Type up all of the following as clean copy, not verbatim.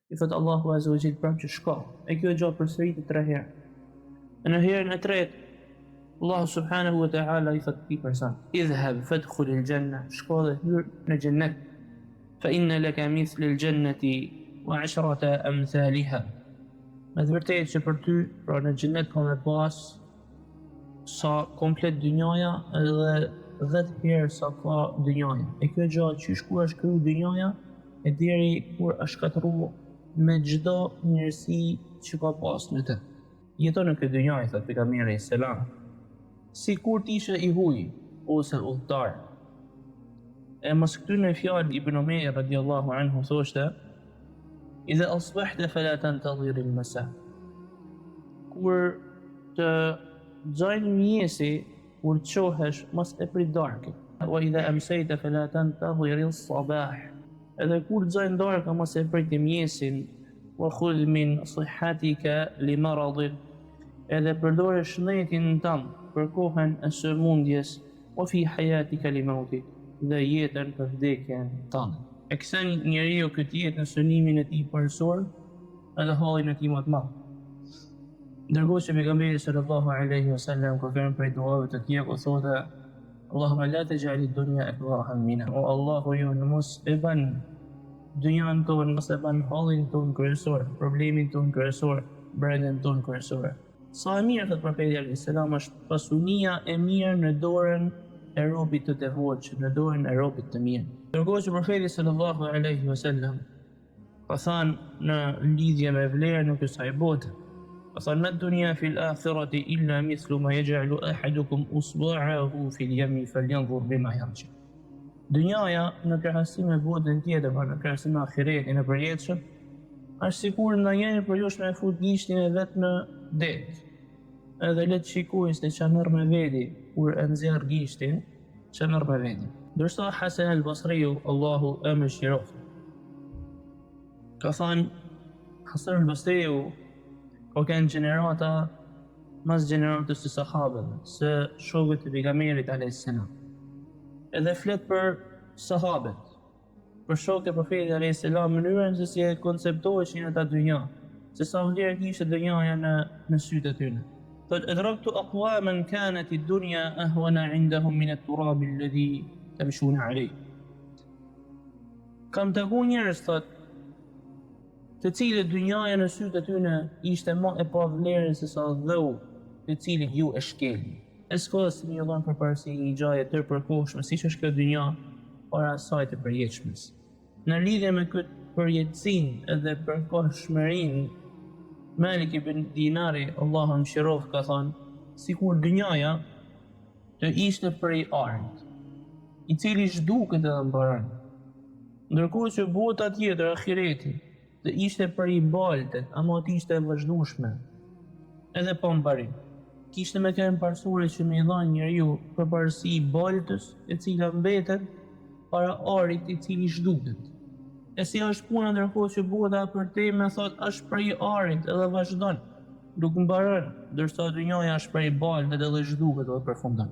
I thot Allahu Azza wa Jall prapë që shko. E kjo gjë përsëritet 3 herë. E në herën e tretë Allahu subhanahu wa ta'ala i thot këtij person: "Idhhab fadkhul al-janna", shko dhe hyr në xhennet. "Fa inna laka mithla al-jannati wa 'ashrata amthaliha". Me të vërtetë që për ty, pra në xhennet ka me pas sa komplet dynjaja edhe 10 herë sa ka dynjaja. E kjo gjë qysh kur është kriju dynjaja e deri kur është shkatërru me çdo mirësi që ka pas në të. Jeton në këtë dynjë, thot pejgamberi selam, sikur të ishe i huj ose udhëtar. E mos këtyre fjalë Ibn Umayr radiallahu anhu thoshte: "Idha asbahta fala tantadhir al-masa". Kur të xajnë mjesi, kur të qohesh, mos e prit darkën. "Wa idha amsayta fala tantadhir as-sabah". Edhe kur të xajnë darka, mos e prit mjesin. "Wa khudh min sihhatika li maradik", edhe përdore shëndetin tënd për kohën e sëmundjes. "Wa fi hayatika li mautik", dhe jetën për vdekjen tënde. E kthen njeriu këtë jetë në synimin e tij parësor edhe hallin e tij më të madh. Ndërkohë që pejgamberi sallallahu alaihi wasallam kur vjen për duave të tij, ku thotë: "Allahumma la taj'al ad-dunya akbar hammina", o Allahu ju mos e bën dynjan tonë, mos e bën hallin tonë kryesor, problemin tonë kryesor, brendën tonë kryesor. Sa e mirë, thot profeti alayhis salam, është pasunia e mirë në dorën e robit të devotshëm, në dorën e robit të mirë. Ndërkohë që profeti sallallahu alaihi wasallam ka thënë në lidhje me vlerën e kësaj bote, ka thënë: "Në dunya fil akhirati illa mithlu ma yaj'alu ahadukum usba'ahu fil yami falyanzur bima yarji". Dynjaja në krahasim me botën tjetër, në krahasim me ahiretin e përjetshëm, është sikur ndonjëri për jush me fut gishtin e vet në det. Edhe le të shikojë se çfarë merr me veti kur e nxjerr gishtin, çfarë merr me veti. Ndërsa Hasan al-Basri, Allahu e mëshiroft, ka thënë Hasan al-Basri ka qenë gjenerata mas gjeneratës së sahabëve, së shokët e pejgamberit alayhis salam. Edhe flet për sahabët, për shokët e profetit alayhis salam, mënyrën se si e konceptoheshin ata dynja, se sa vlerë kishte dynjaja në sytë e tyre. Thot: "Adraktu aqwaman kanat ad-dunya ahwana 'indahum min at-turab alladhi tamshuna 'alayh". Kam taku njerëz, thot, të cilët dynjaja në sytë e tyre ishte më e pa vlerë se sa dheu të cilin ju e shkelni. E s'ka se një dhënë përparësi një gjaje tërë përkohshme, siç është kjo dynja para asaj të përjetshmes. Në lidhje me këtë përjetësinë edhe përkohshmërinë, Malik ibn Dinari, Allahu mëshiroft, ka thënë: "Sikur dynjaja të ishte prej arit, i cili zhduket edhe mbaron, ndërkohë që bota tjetër, ahireti, të ishte prej baltet, ama të ishte e vazhdueshme, edhe pa mbarim. Kishte me kënë parsore që me i dhanë njeriu përparësi baltës, e cila mbetet para arit i cili zhduket. E si është puna ndërkohë që bota për te me thot është prej arit edhe vazhdon, nuk mbaron, ndërsa dynjaja është prej baltet edhe zhduket edhe përfundon."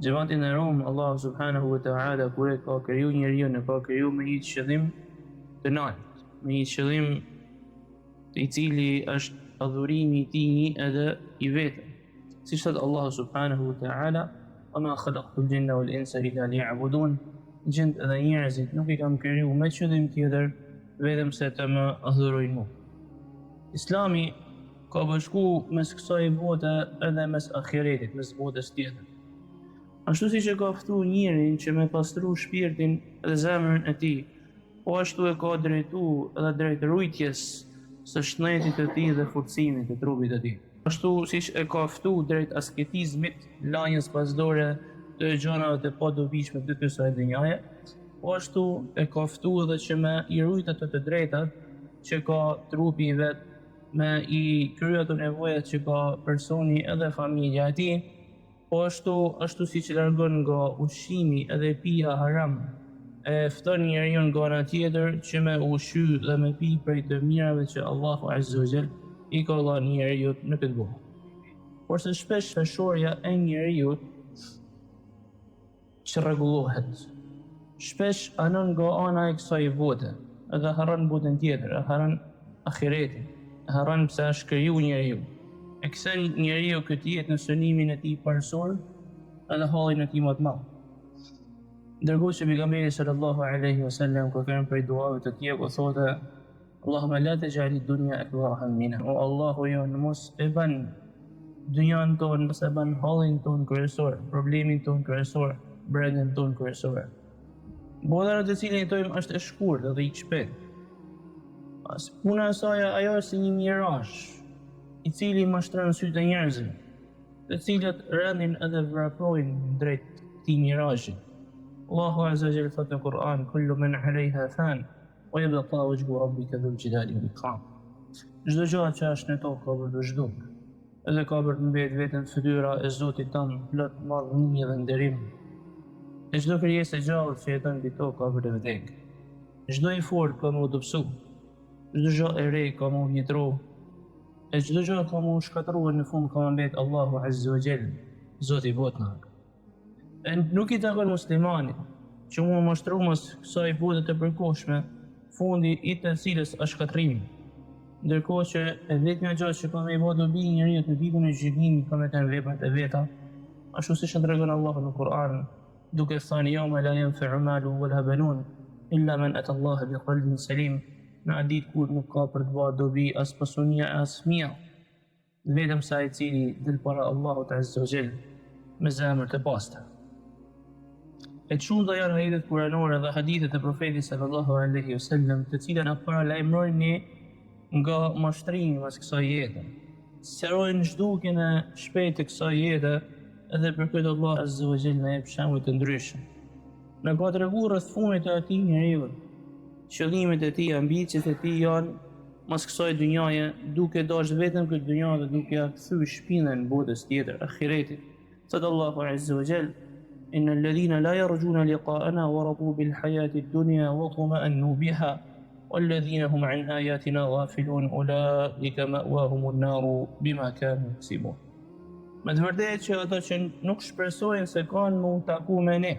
Xhavantin e Rom, Allah subhanahu wa ta'ala, kur e ka kriju njeriu, e ka kriju me një qëllim të lartë, me një qëllim i cili është adhurimi i tij edhe i vetëm. Si thot Allah subhanahu wa ta'ala: "Wa ma khalaqtu al-jinna wal insa illa liya'budun", gjend edhe njerëzit nuk i kam kriju me qëllim tjetër vetëm se të më adhurojnë mua. Islami ka bashku mes kësaj bote edhe mes ahiretit, mes botës tjetër. Ashtu si që ka ftu njerin që me pastru shpirtin dhe zemrën e tij, po ashtu e ka drejtu edhe drejt rujtjes së shëndetit të tij dhe forcimit të trupit të tij. Ashtu siç e ka ftu drejt asketizmit, lanjes pasdore të gjërave të padobishme të kësaj dynjaje, po ashtu e ka ftu edhe që me i rujt ato të drejtat që ka trupi i vet, me i kryer ato nevojat që ka personi edhe familja e tij, po ashtu siç largon nga ushqimi edhe pija haram, e fton njeriu nga ana tjetër që me ushqy dhe me pi prej të mirave që Allahu Azza wa Jall i ka dhënë njeriu në këtë botë. Porse shpesh feshorja e njeriu që rregullohet, shpesh anon nga ana e kësaj bote, edhe harron botën tjetër, harron ahiretin. Harron pse është kriju njeriu. E kthen njeriu këtë jetë në synimin e tij parësor edhe hallin e tij më të madh. Ndërkohë që pejgamberi sallallahu alaihi wasallam kur kanë për duave të tij ku thotë Allahumma la taj'al ad-dunya akbar hammina. O Allahu jo mos e bën dynjan tonë, mos e bën hallin tonë kryesor, problemin tonë kryesor, brendën tonë kryesor. Bota në të cilën jetojmë është e shkurtër dhe i shpejt. As puna e saj ajo është si një mirazh, i cili mashtron sytë e njerëzve, të cilët rëndin edhe vraprojnë drejt këtij mirazhi. Allahu azza wa jalla thotë në Kur'an: "Kullu man 'alayha fan, wa yabqa wajhu rabbika dhul jalali wal ikram." Çdo gjë që është në tokë ka për të zhdukur, edhe ka për të mbetë vetëm fytyra e Zotit tonë plot madhënie dhe nderim. E çdo krijesë e gjallë që jeton mbi tokë ka për të vdekur. Çdo i fortë ka më u dobësu, çdo gjë e re ka më u vjetru, e çdo gjë ka më u shkatruar në fund ka mbet Allahu azza wa jall, Zoti i botëve. E nuk i takon muslimanit që mu mashtru mos kësaj bote të përkohshme, fundi i të cilës është shkatrimi. Ndërkohë që e vetmja gjë që ka me i bë dobi njeriu në ditën e gjykimit ka me të veprat e veta, ashtu siç tregon Allahu në Kur'an, duke thënë: "Yawma la yanfa'u malun wala banun illa man ata Allah bi qalbin salim." Në atë ditë kur nuk ka për të bërë dobi as pasunia as fëmia, vetëm sa i cili del para Allahut azza wa jall me zemër të pastër. E shumë dhe janë ajetet kuranore dhe hadithet e profetit sallallahu alaihi wasallam, të cilat na paralajmërojnë ne nga mashtrimi pas kësaj jete. Sqarojnë zhdukjen e shpejtë të kësaj jete, edhe për këtë Allah azza wa jalla na jep shembuj të ndryshëm. Në ka treguar rreth fundit të atij njeriu, qëllimet e tij, ambicet e tij janë mas kësaj dynjaje, duke dashur vetëm këtë dynjë dhe duke kthyer shpinën botës tjetër, ahiretit. Thot Allahu azza wa jalla: "Inna alladhina la yarjuna liqa'ana wa radu bil hayati ad-dunya wa tuma'annu biha walladhina hum 'an ayatina ghafilun ulaika ma'wahum an-nar bima kanu yaksibun." Me të vërtetë që ata që nuk shpresojnë se kanë më taku me ne,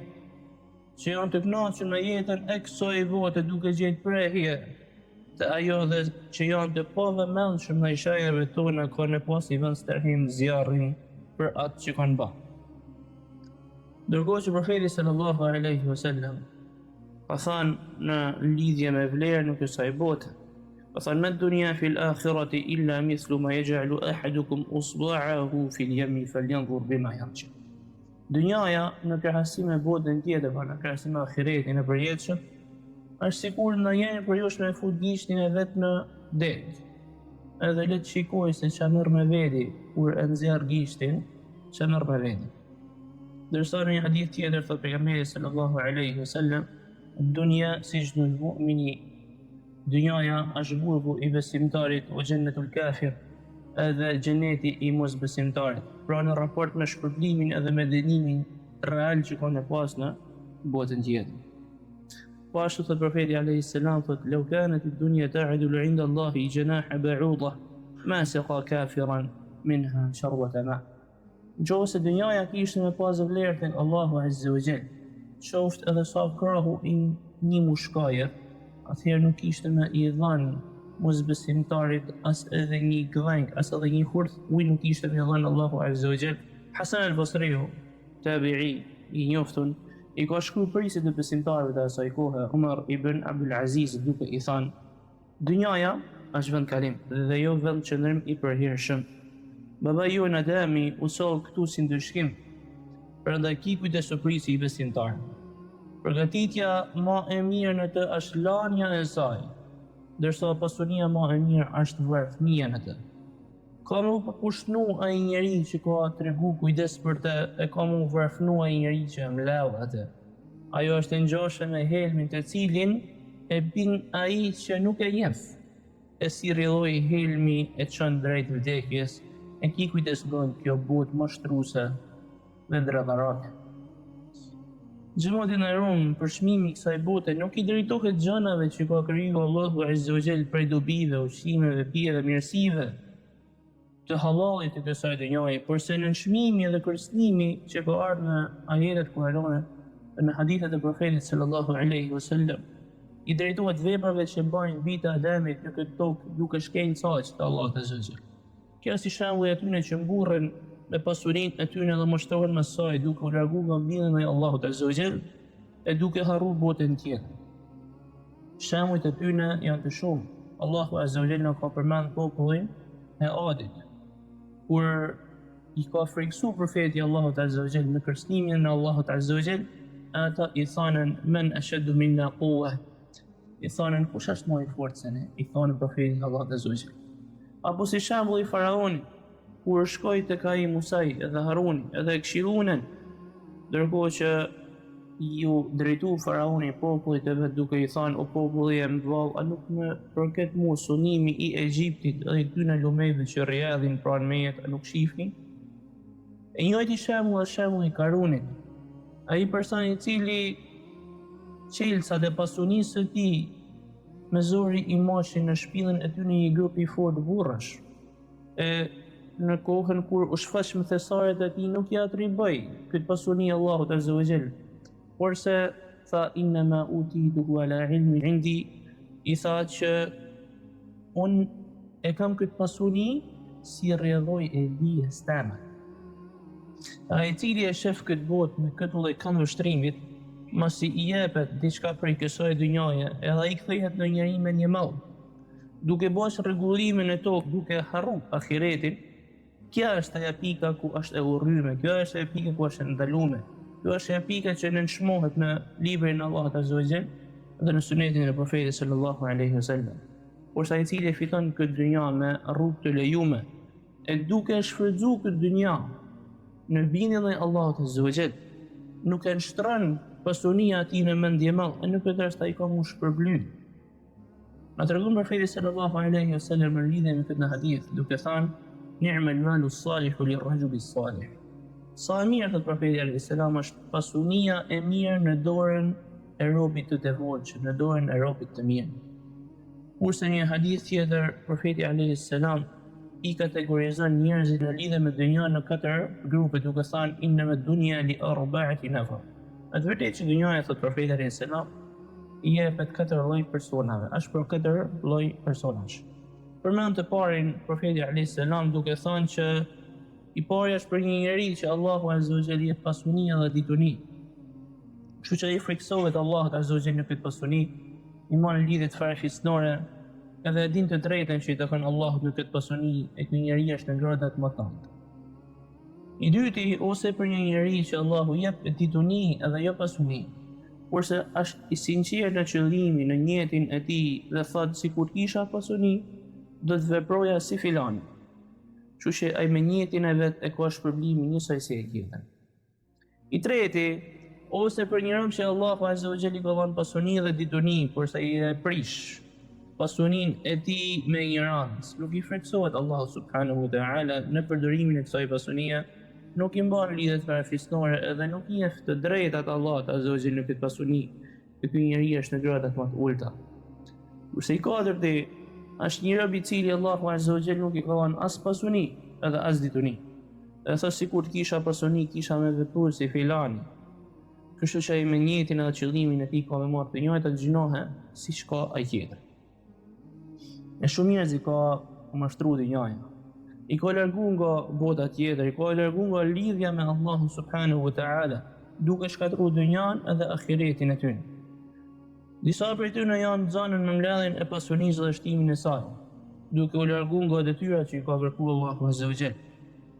që janë të kënaqur me jetën e kësaj bote duke gjetë prehje të ajo dhe që janë të pavëmendshëm në ishajeve tona, kanë në pas i vënë stërhim zjarrin për atë që kanë bërë. Ndërkohë që profeti sallallahu alaihi wasallam ka thënë në lidhje me vlerën e kësaj bote, ka thënë: "Ma dunya fil akhirati illa mithlu ma yaj'alu ahadukum usba'ahu fil yami falyanzur bima yarji." Dynjaja në krahasim me botën tjetër, në krahasim me ahiretin e përjetshëm, është sikur ndonjëri për jush me fut gishtin e vet në det. Edhe le të shikoj se ç'a merr me veti kur e nxjerr gishtin, ç'a merr me veti. Dërsa në një hadith tjetër thot pejgamberi sallallahu alaihi wasallam: "Dunya sijnul mu'mini." Dynjaja është burgu i besimtarit, o xhennetul kafir, edhe xheneti i mosbesimtarit. Pra në raport me shpërblimin edhe me dënimin real që ka në pas në botën tjetër. Po ashtu thot profeti alayhi salam thot: "Law kanat ad-dunya ta'dilu 'inda Allahi janaha ba'udah ma saqa kafiran minha sharbata ma." Nëse dynjaja kishte me pas vlerë tek Allahu azza wa jall, qoftë edhe sa krahu i një mushkaje, atëherë nuk kishte me i dhënë mosbesimtarit as edhe një gdhenk, as edhe një hurth ujë nuk kishte me dhënë Allahu azza wa jall. Hasan al-Basri, tabi'i i njoftun, i ka shkruar prisit të besimtarëve të asaj kohe, Umar ibn Abdul Aziz, duke i thënë: "Dynjaja është vend kalim dhe jo vend qëndrim i përhershëm. Baba ju në Adami u sol këtu si ndryshkim, prandaj ki kujdes të prisi i besimtarë. Përgatitja ma e mirë në të është lania e saj, ndërsa pasunia ma e mirë është vërfëmia në të. Ka mu përkushnu a i njeri që ka tregu kujdes për të, e ka mu vërfënu a i njeri që mlau atë. Ajo është e ngjashme me helmin të cilin e bin a i që nuk e njeh, e si rrilloj helmi e çon drejt vdekjes, e ki kujdes nga kjo botë mashtruese dhe dradharake." Xhamati në Rum, për çmimin e kësaj bote nuk i drejtohet gjënave që ka krijuar Allahu azza wa jall prej dobive, ushqimeve, pijeve, mirësive të halalit të kësaj dynjaje, porse në çmimi dhe kërcënimi që ka ardhur në ajetet kuranore, në hadithet e profetit sallallahu alaihi wasallam, i drejtohet veprave që bajnë vite Ademit në këtë tokë duke shkenjë caqë të Allahut Azza wa Jall. Kjo si shembulli atyre që mburren me pasurinë e tyre dhe mashtrohen me saj duke u larguar nga mbilin e Allahut Azza wa Jall e duke harruar botën tjetër. Shembujt e tyre janë të shumë. Allahu Azza wa Jall ka përmend popullin e Adit, kur i ka friksu profeti Allahut Azza wa Jall në kërcënimin e Allahut Azza wa Jall, ata i thanën men ashaddu minna quwwa. I thanën kush është më i fortë se ne? I thanën profetit Allahut Azza wa Jall. Apo si shembulli i faraonit, kur shkoi tek ai Musai edhe Haruni edhe e këshillunën, ndërkohë që ju drejtu faraoni popullit e vet duke i thënë o populli e mdhall, a nuk më përket mua sunimi i Egjiptit dhe i tyne lumejve që rrjedhin pranë meje, a nuk shihni? E njëjti shembull është shembulli i Karunit. Ai person i cili qelësat e pasunisë së tij me zori i moshin në shpillën e tyre një grup i fortë burrash. E në kohën kur u shfaq me thesaret e tij nuk ja atriboi këtë pasuni Allahut Azza wa Jall, porse tha innama utituhu ala ilmi indi, i tha që unë e kam këtë pasuni si rrjedhoj e dijes teme. Ai i cili e shef këtë botë me këtë lloj këndvështrimit, masi i jepet diçka prej kësaj dynjaje, edhe ai kthehet në njeri me një mall, duke bosh rregullimin e tokë, duke harru ahiretin. Kjo është ajo pika ku është e urryme, kjo është ajo pika ku është e ndaluar. Kjo është ajo pika që nënshmohet në librin e Allahut Azza wa Jall dhe në sunetin e profetit sallallahu alaihi wasallam. Por sa i cili fiton këtë dynja me rrugë të lejume, e duke shfrytzuar këtë dynja në bindjen e Allahut Azza wa Jall, nuk e shtron pasunia ati në mendje madh, e nuk e është ai ka mu shpërbly. Na tregon profeti sallallahu alaihi wasallam në lidhje me këtë hadith, duke thënë ni'mal malu salihu lirrajuli salih. Sa e mirë, thot profeti alaihi salam, është pasunia e mirë në dorën e robit të devotshëm, në dorën e robit të mirë. Kurse një hadith tjetër, profeti alaihi salam i kategorizon njerëzit në lidhje me dynjan në 4 grupe, duke thënë innama dunya li arba'ati nafar. Është vërtet që dynjaja, thot profeti alaihi salam, i jepet 4 lloj personave, është për 4 lloj personash. Përmend të parin profeti alayhis salam duke thënë që i pari është për një njeri që Allahu Azza wa Jall i jep pasuni dhe dituni. Kështu që ai friksohet Allahut Azza wa Jall në këtë pasuni, i marr lidhje të farefisnore, edhe e din të drejtën që i takon Allahut në këtë pasuni, e ky njeri është në gradat më të larta. I dyti, ose për një njeri që Allahu jep dituni edhe jo pasuni, kurse është i sinqert në qëllimi në njetin e tij dhe thotë sikur kisha pasuni, do të veproja si filani. Kështu që ai me njetin e vet e ka shpërblimin njësoj si e tjetër. I treti, ose për një rob që Allahu Azza wa Jall i ka dhënë pasuni dhe dituni, kurse ai e prish pasuninë e tij me ignorancë, nuk i friksohet Allahu subhanahu wa taala në përdorimin e kësaj pasunie, nuk i mban lidhjet farefisnore edhe nuk i jep të drejtat Allahut Azza wa Jall në këtë pasuni, ky njeri është në gradat më të ulta. Kurse i katërti është një rob i cili Allahu Azza wa Jall nuk i ka dhënë as pasuni edhe as dituni. Edhe thos sikur të kisha pasuni, kisha me vepruar si filani. Kështu që ai me njetin edhe qëllimin e tij ka me marrë të njëjtat gjinohe siç ka ai tjetër. E shumë njerëz i ka mashtruar dynjaja. I ka largu nga bota tjetër, i ka largu nga lidhja me Allahun subhanahu wa taala, duke shkatruar dynjan edhe ahiretin e tyre. Disa prej tyre janë zonën në mbledhjen e pasunisë dhe shtimin e saj, duke u largu nga detyrat që i ka kërkuar Allahu Azza wa Jall.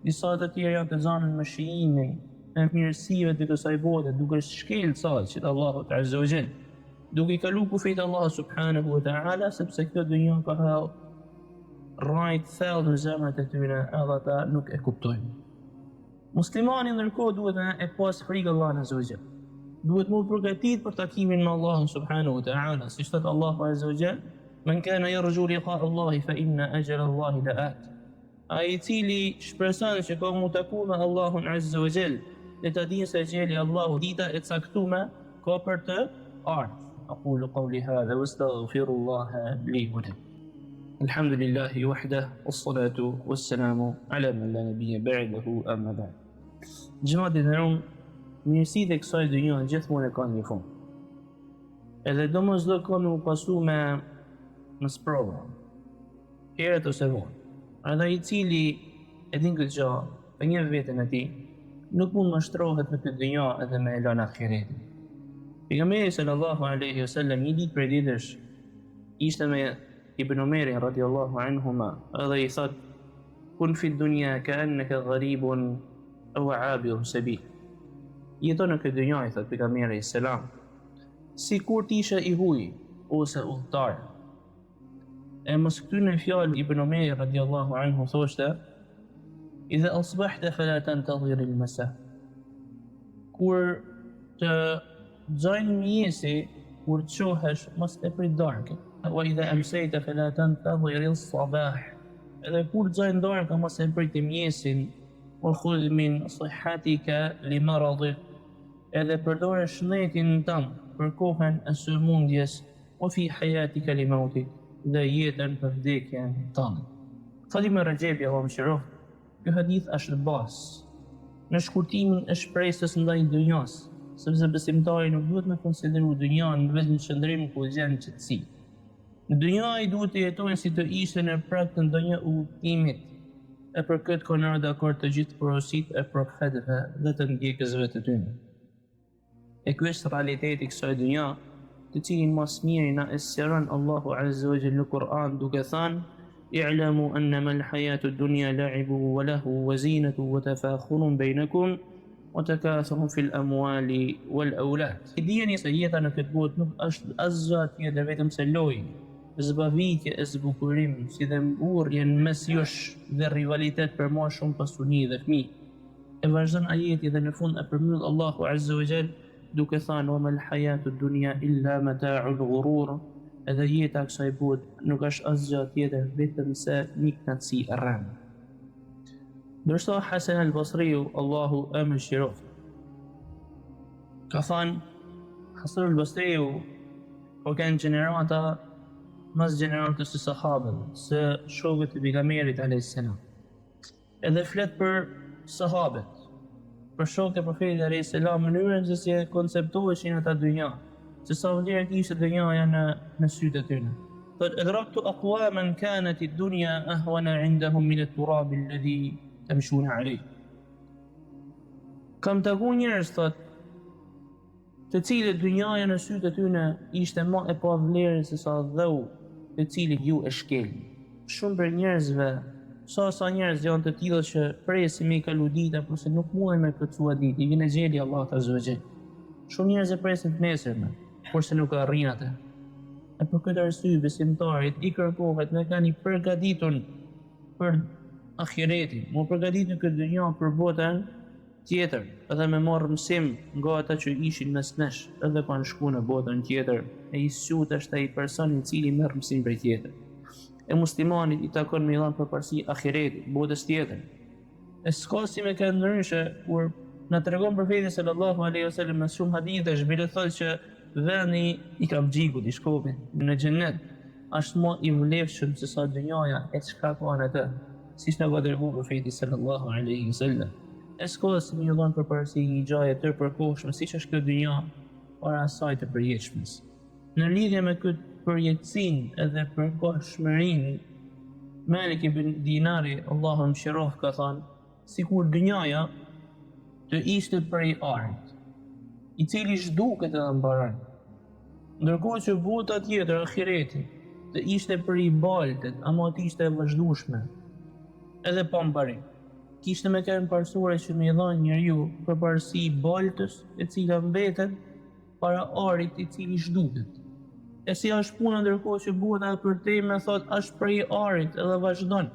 Disa të tjerë janë të zonën me shijimin e mirësive të kësaj bote, duke shkel saqet e Allahut Azza wa Jall, duke i kaluar kufit Allahu subhanahu wa taala, sepse kjo dynjë ka rrajt thellë në zemrat e tyre, edhe ata nuk e kuptojnë. Muslimani ndërkohë duhet e pas frikë Allahut Azza wa Jall. Duhet mu përgatit për takimin me Allahun subhanahu wa ta'ala, si thot Allahu Azza wa Jall, men kana yarju liqa Allahi fa inna ajala Allahi la'at. Ai i cili shpreson që ka mu taku me Allahun Azza wa Jall, le ta dinë se ajali Allahu dita e caktuar ka për të ardhur. Aqulu qawli hadha wastaghfirullaha li wa lakum. Alhamdulillahi wahdahu was-salatu was-salamu ala man la nabiyya ba'dahu amma ba'd. Gjëmat e nderuar, mirësitë e kësaj dynjaje gjithmonë kanë një fund. edhe domosdoshmë u pasu me sprova, herët ose vonë. Edhe I cili e din këtë gjë, e njeh veten e tij, nuk mund mashtrohet me këtë dynja edhe me elon ahiretin. Pejgamberi sallallahu alaihi wasallam një ditë prej ditësh ishte me Ibn Umerin radiallahu anhuma edhe I thot: kun fi dunya ka'annaka gharibun aw 'abiru sabil. Jeton në këtë dynja, I thot pejgamberi selam, sikur të ishe I huj ose udhëtar. E mos këtyne fjalë Ibn Umeri radiallahu anhu thoshte: idha asbahta fala tantadhir al-masa. Kur të xajnë mjesi, kur të qohesh, mos e prit darkën. Wa idha amsayta fala tantadhir al-sabah. Edhe kur të xajnë darkën, mos e prit mjesin. Wa khudh min sihhatika li maradik. Edhe përdore shëndetin tënd për kohën e sëmundjes, wa fi hayatika li mautik, dhe jetën për vdekjen tënde. Thot Ibn Rajebi, Allahu mëshiroft, ky hadith është bazë në shkurtimin e shpresës ndaj dynjas, sepse besimtari nuk duhet me konsideru dynjan vetëm në qëndrim ku gjen qetësi. Në dynja I duhet të jetojnë si të ishte në prag të ndonjë udhëtimit, e për këtë kanë ardhur dakord të gjithë porositë e profetëve dhe të ndjekësve të tyre. E ky është realiteti I kësaj dynja, të cilin mas miri na e sqaron Allahu azza wa jalla në Kur'an duke thënë: i'lamu annama al-hayatu ad-dunya la'ibun wa lahu wa zinatun wa tafakhurun bainakum wa takathurun fil amwali wal awlad. Dijeni se jeta në këtë botë nuk është asgjë tjetër vetëm se lojë, zbavitje e zbukurim, si dhe mburrje në mes jush dhe rivalitet për më shumë pasuni dhe fëmijë. E vazhdon ajeti dhe në fund e përmbyll Allahu azza wa jall duke thënë: wa mal hayatu ad-dunya illa mata'ul ghurur. Edhe jeta kësaj bote nuk është asgjë tjetër vetëm se një kënaqësi e rrëmë. Ndërsa Hasan al-Basriu, Allahu e mëshiroft, ka thënë: Hasan al-Basriu po kanë gjenerata mas gjeneratës së sahabëve, së shokët e pejgamberit alayhis salam. Edhe flet për sahabët, për shokët e profetit alayhis salam, mënyrën se si e konceptoheshin ata dynja, se sa vlerë kishte dynjaja në sytë e tyre. Thot: adraktu aqwaman kanat ad-dunya ahwana 'indahum min at-turab alladhi tamshuna 'alayh. Kam taku njerëz, thot, të cilët dynjaja në sytë e tyre ishte më e pa vlerë se sa dheu të cilin ju e shkelni. Shumë për njerëzve, sa njerëz janë të tillë që presin me kalu dita, por se nuk munden me plotësua ditë, I vjen e xheli Allahu azza wa jall. Shumë njerëz e presin të nesërmen, por se nuk arrin atë. E për këtë arsye besimtarit I kërkohet me kanë I përgatitur për ahiretin, më përgatitur në këtë dynjë për botën tjetër, edhe me marrë mësim nga ata që ishin mes nesh, edhe kanë shku në botën tjetër, e I sut është ai person I cili merr mësim prej tjetër. E muslimanit I takon me dhënë përparësi ahiretit, botës tjetër. E s'ka si me kanë ndryshe kur na tregon profeti sallallahu alaihi wasallam në shumë hadithe, shbile thotë që vendi I Kamxhikut, I Shkopit, në xhenet, është më I vlefshëm se sa dynjaja e çka ka në të, siç na ka treguar profeti sallallahu alaihi wasallam. E s'ka si me dhënë përparësi një gjaje të përkohshme, siç është kjo dynja, para asaj të përjetshmes. Në lidhje me këtë përjetësinë edhe përkohshmërinë, Malik ibn Dinari, Allahu mëshiroft, ka thënë: sikur dynjaja të ishte prej arit, I cili zhduket edhe mbaron, ndërkohë që bota tjetër, ahireti, të ishte prej baltet, ama të ishte e vazhdueshme, edhe pa mbarim. Kishte me kanë parësore që me dhënë njeriu përparësi baltës, e cila mbetet para arit I cili zhduket. E si është puna ndërkohë që bota e përtej me thot është prej arit edhe vazhdon,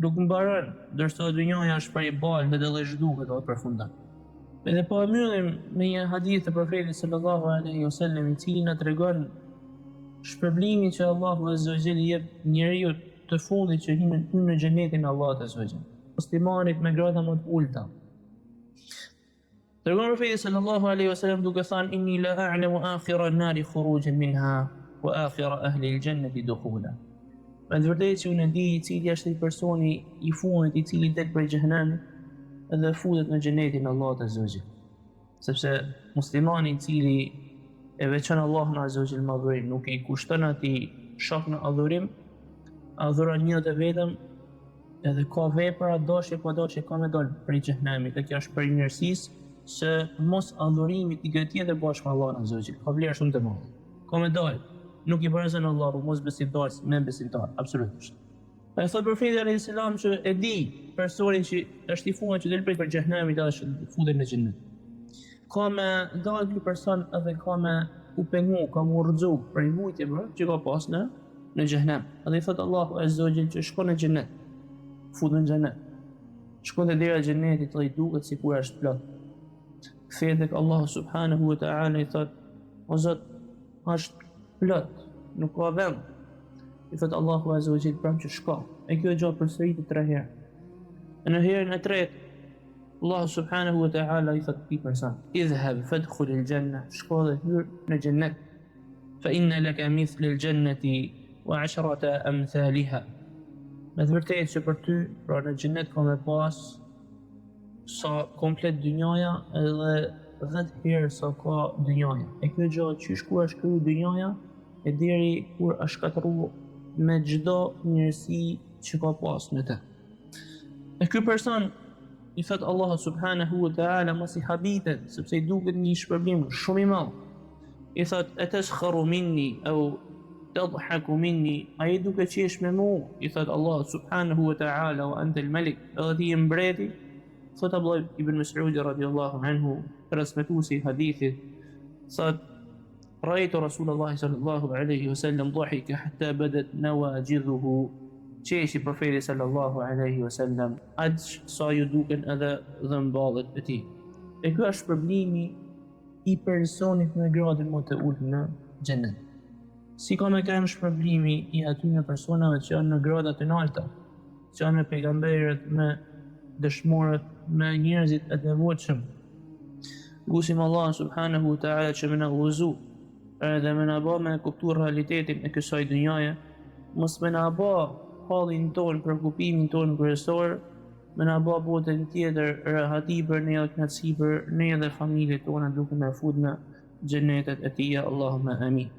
nuk mbaron, ndërsa dynjaja është prej baltet edhe zhduket edhe përfundon. Edhe po e mbyllim me një hadith të profetit sallallahu alaihi wasallam, I cili na tregon shpërblimin që Allahu azza wa jalla I jep njeriu të fundit që hyn në xhenetin e Allahut azza wa jalla. Muslimanit me grada më të ulta. Tregon profeti sallallahu alaihi wasallam duke thënë: inni la a'lamu akhira an-nari khurujan minha wa akhira ahli al-jannati dukhula. Me të vërtetë që unë di I cili është ai personi I fundit I cili del prej xhehenamit edhe futet në xhenetin e Allahut azza wa jalla. Sepse muslimani I cili e veçan Allahun Azza wa Jall me adhurim, nuk i kushton atij shok në adhurim, adhuron një të vetëm, edhe ka vepra dashje pa dashje ka me dal prej xhenemit. Dhe kjo është për mirësisë se mos adhurimit i këtij tjetër bashkë me Allahun Azza wa Jall. Ka vlerë shumë të madhe. Ka me dal, nuk i barazon Allahu mos besimtar me besimtar, absolutisht. E thot profeti alayhis salam që e di personin që është i fundit që del prej xhenemit edhe që futet në xhenet. Ka me dal ky person edhe ka me u pengu, ka mu rrëzu prej vujtjeve që ka pas në xhenem. Edhe i thot Allahu Azza wa Jall që shkon në xhenet, futet në xhenet. Shkon te dera e xhenetit dhe i duket sikur është plot. Kthehet tek Allahu subhanahu wa ta'ala i thot: "O Zot, është plot, nuk ka vend." I thot Allahu Azza wa Jall pram që shko. E kjo gjë përsëritet 3 herë. Në herën e tretë Allahu subhanahu wa ta'ala i thot këtij person: "Idhhab fadkhul al-janna", shko dhe hyr në xhenet. "Fa inna laka mithla al-jannati wa 'ashrata amthaliha." Me të vërtetë që për ty, pra në xhenet ka me pas sa komplet dynjaja edhe 10 herë sa ka dynjaja. E kjo gjë qysh kur është kryu dynjaja e deri kur është shkatërru me çdo mirësi që ka pas në të. E ky person i thot Allahu subhanahu wa ta'ala mos i habitet, sepse i duket një shpërblim shumë i madh. I thot: "Ataskharu minni au tadhaku minni", a i duke qesh me mu? I thot Allahu subhanahu wa ta'ala: "Wa anta al-malik", edhe ti je mbreti. Thot Abdullah ibn Mas'ud radiallahu anhu, transmetuesi i hadithit, thot: "Ra'aytu Rasulullah sallallahu alaihi wasallam dhahika hatta badat nawajidhuhu", qeshi profeti sallallahu alaihi wasallam aq sa ju duken edhe dhëmballet e tij. E ky është shpërblimi i personit me gradën më të ulët në xhenet. Si ka me kanë shpërblimi i atyre personave që janë në grada të larta, që janë me pejgamberët, me dëshmorët, me njerëzit e devotshëm. Lusim Allah subhanahu wa ta'ala që me na udhëzu edhe me na bë me kuptu realitetin e kësaj dynjaje, mos me na bë hallin ton, preokupimin ton kryesor, me na bë botën tjetër rahati për ne, knatësi për ne dhe familjet tona, duke na fut në xhenetet e tij. Allahumma amin.